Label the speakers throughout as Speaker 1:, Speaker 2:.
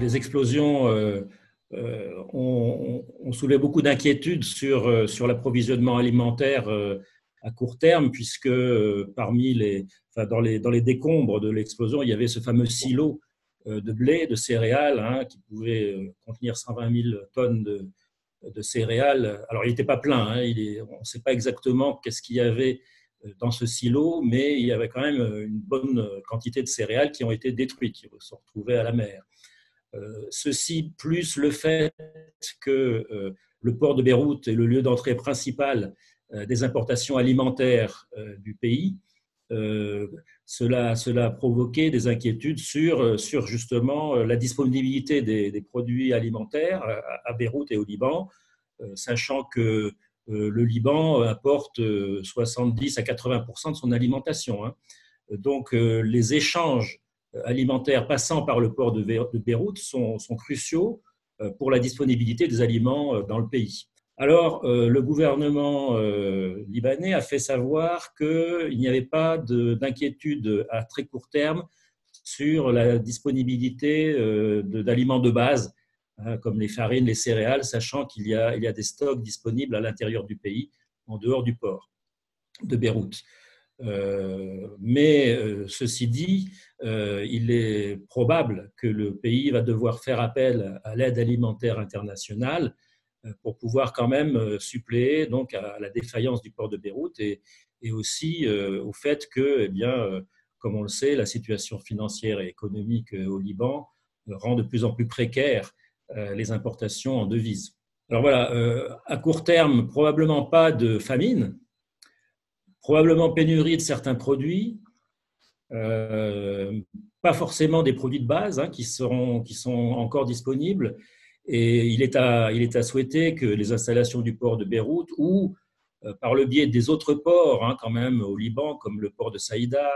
Speaker 1: les explosions ont soulevé beaucoup d'inquiétudes sur l'approvisionnement alimentaire à court terme, puisque dans les décombres de l'explosion, il y avait ce fameux silo de blé, de céréales, hein, qui pouvait contenir 120 000 tonnes de céréales. Alors, il n'était pas plein, hein, on ne sait pas exactement qu'est-ce qu'il y avait dans ce silo, mais il y avait quand même une bonne quantité de céréales qui ont été détruites, qui se sont retrouvées à la mer. Ceci, plus le fait que le port de Beyrouth est le lieu d'entrée principal des importations alimentaires du pays, cela a provoqué des inquiétudes sur justement la disponibilité des produits alimentaires à Beyrouth et au Liban, sachant que le Liban apporte 70 à 80% de son alimentation, hein. Donc, les échanges alimentaires passant par le port de Beyrouth sont cruciaux pour la disponibilité des aliments dans le pays. Alors, le gouvernement libanais a fait savoir qu'il n'y avait pas d'inquiétude à très court terme sur la disponibilité d'aliments de base, hein, comme les farines, les céréales, sachant qu'il y a des stocks disponibles à l'intérieur du pays, en dehors du port de Beyrouth. Mais ceci dit, il est probable que le pays va devoir faire appel à l'aide alimentaire internationale pour pouvoir quand même suppléer donc à la défaillance du port de Beyrouth et aussi au fait que, eh bien, comme on le sait, la situation financière et économique au Liban rend de plus en plus précaires les importations en devises. Alors voilà, à court terme, probablement pas de famine, probablement pénurie de certains produits, pas forcément des produits de base, hein, qui sont encore disponibles. Et il est à souhaiter que les installations du port de Beyrouth ou par le biais des autres ports, hein, quand même au Liban, comme le port de Saïda,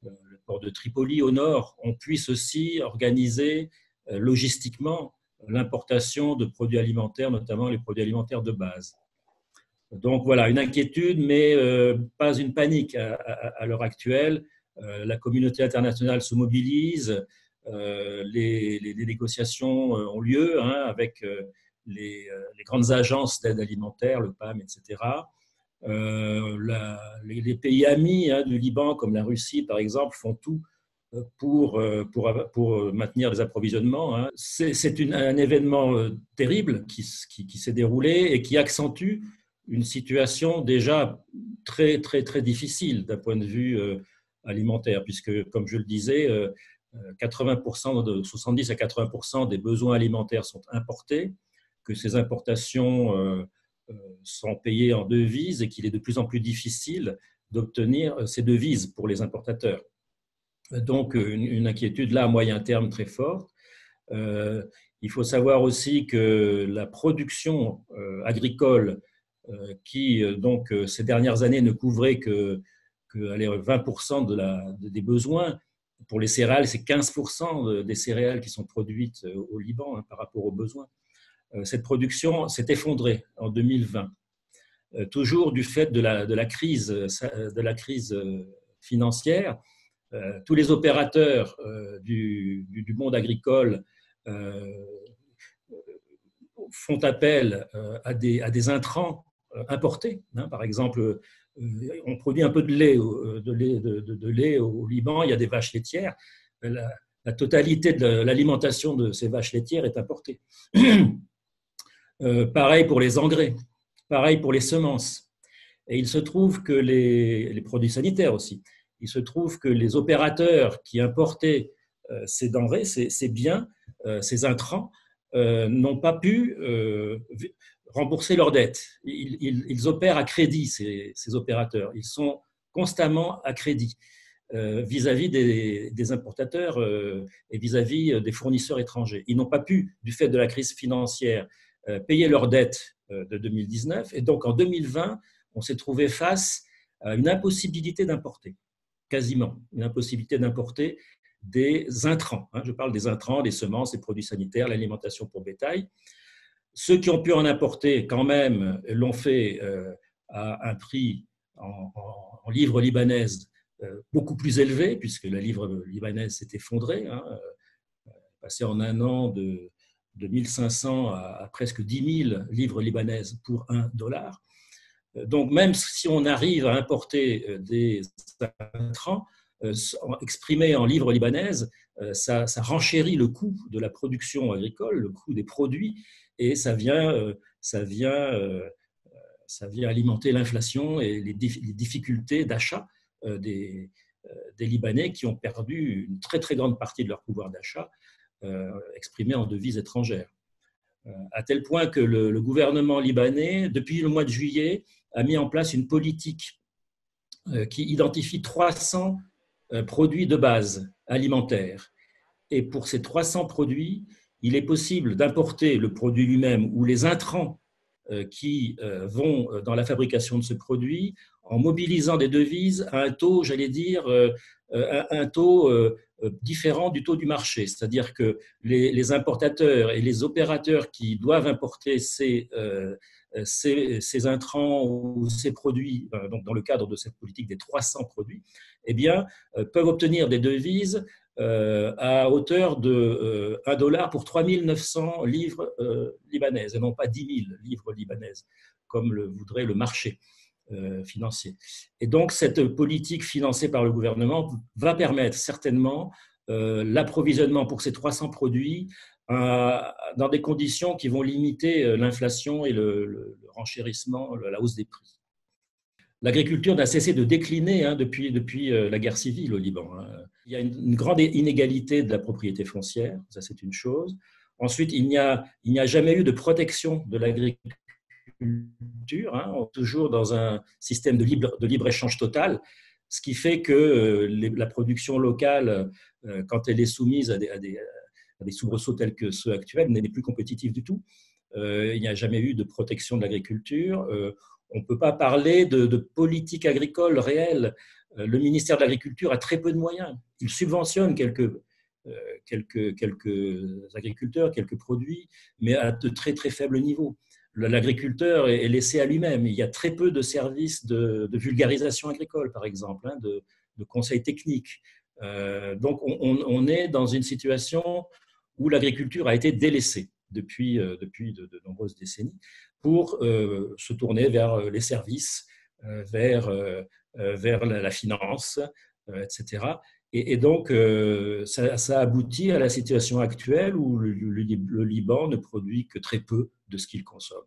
Speaker 1: le port de Tripoli au nord, on puisse aussi organiser logistiquement l'importation de produits alimentaires, notamment les produits alimentaires de base. Donc voilà, une inquiétude, mais pas une panique à l'heure actuelle. La communauté internationale se mobilise, les négociations ont lieu, hein, avec les grandes agences d'aide alimentaire, le PAM, etc. Les pays amis, hein, du Liban, comme la Russie par exemple, font tout pour maintenir les approvisionnements, hein. C'est un événement terrible qui s'est déroulé et qui accentue une situation déjà très, très, très difficile d'un point de vue alimentaire, puisque, comme je le disais, 70 à 80% des besoins alimentaires sont importés, que ces importations sont payées en devises et qu'il est de plus en plus difficile d'obtenir ces devises pour les importateurs. Donc, une inquiétude là à moyen terme très forte. Il faut savoir aussi que la production agricole qui, donc, ces dernières années ne couvrait que 20% des besoins. Pour les céréales, c'est 15% des céréales qui sont produites au Liban, hein, par rapport aux besoins. Cette production s'est effondrée en 2020, toujours du fait de la crise financière. Tous les opérateurs du monde agricole font appel à des intrants importés, hein. Par exemple, on produit un peu de lait au Liban, il y a des vaches laitières. La totalité de l'alimentation de ces vaches laitières est importée. Pareil pour les engrais, pareil pour les semences. Et il se trouve que les produits sanitaires aussi, il se trouve que les opérateurs qui importaient ces denrées, ces biens, ces intrants, n'ont pas pu rembourser leurs dettes. Ils opèrent à crédit, ces opérateurs. Ils sont constamment à crédit vis-à-vis des importateurs et vis-à-vis des fournisseurs étrangers. Ils n'ont pas pu, du fait de la crise financière, payer leurs dettes de 2019. Et donc, en 2020, on s'est trouvé face à une impossibilité d'importer, quasiment une impossibilité d'importer des intrants. Je parle des intrants, des semences, des produits sanitaires, l'alimentation pour bétail. Ceux qui ont pu en importer, quand même, l'ont fait à un prix en livres libanaises beaucoup plus élevé, puisque la livre libanaise s'est effondrée, hein, passer en un an de 1500 à presque 10 000 livres libanaises pour $1. Donc, même si on arrive à importer des intrants exprimés en livres libanaises, ça renchérit le coût de la production agricole, le coût des produits, et ça vient alimenter l'inflation et les difficultés d'achat des Libanais qui ont perdu une très, très grande partie de leur pouvoir d'achat exprimé en devises étrangères. À tel point que le gouvernement libanais, depuis le mois de juillet, a mis en place une politique qui identifie 300 produits de base alimentaires. Et pour ces 300 produits, il est possible d'importer le produit lui-même ou les intrants qui vont dans la fabrication de ce produit en mobilisant des devises à un taux, j'allais dire, un taux différent du taux du marché. C'est-à-dire que les importateurs et les opérateurs qui doivent importer ces intrants ou ces produits, donc dans le cadre de cette politique des 300 produits, eh bien, peuvent obtenir des devises à hauteur de $1 pour 3900 livres libanaises, et non pas 10 000 livres libanaises, comme le voudrait le marché financier. Et donc, cette politique financée par le gouvernement va permettre certainement l'approvisionnement pour ces 300 produits dans des conditions qui vont limiter l'inflation et le renchérissement, la hausse des prix. L'agriculture n'a cessé de décliner depuis la guerre civile au Liban. Il y a une grande inégalité de la propriété foncière, ça c'est une chose. Ensuite, il n'y a jamais eu de protection de l'agriculture, toujours dans un système de libre-échange total, ce qui fait que la production locale, quand elle est soumise à des soubresauts tels que ceux actuels, n'est plus compétitive du tout. Il n'y a jamais eu de protection de l'agriculture. On ne peut pas parler de politique agricole réelle. Le ministère de l'Agriculture a très peu de moyens. Il subventionne quelques agriculteurs, quelques produits, mais à de très, très faible niveau. L'agriculteur est laissé à lui-même. Il y a très peu de services de vulgarisation agricole, par exemple, de conseils techniques. Donc, on est dans une situation où l'agriculture a été délaissée depuis de nombreuses décennies pour se tourner vers les services, vers la finance, etc. Et donc, ça aboutit à la situation actuelle où le Liban ne produit que très peu de ce qu'il consomme.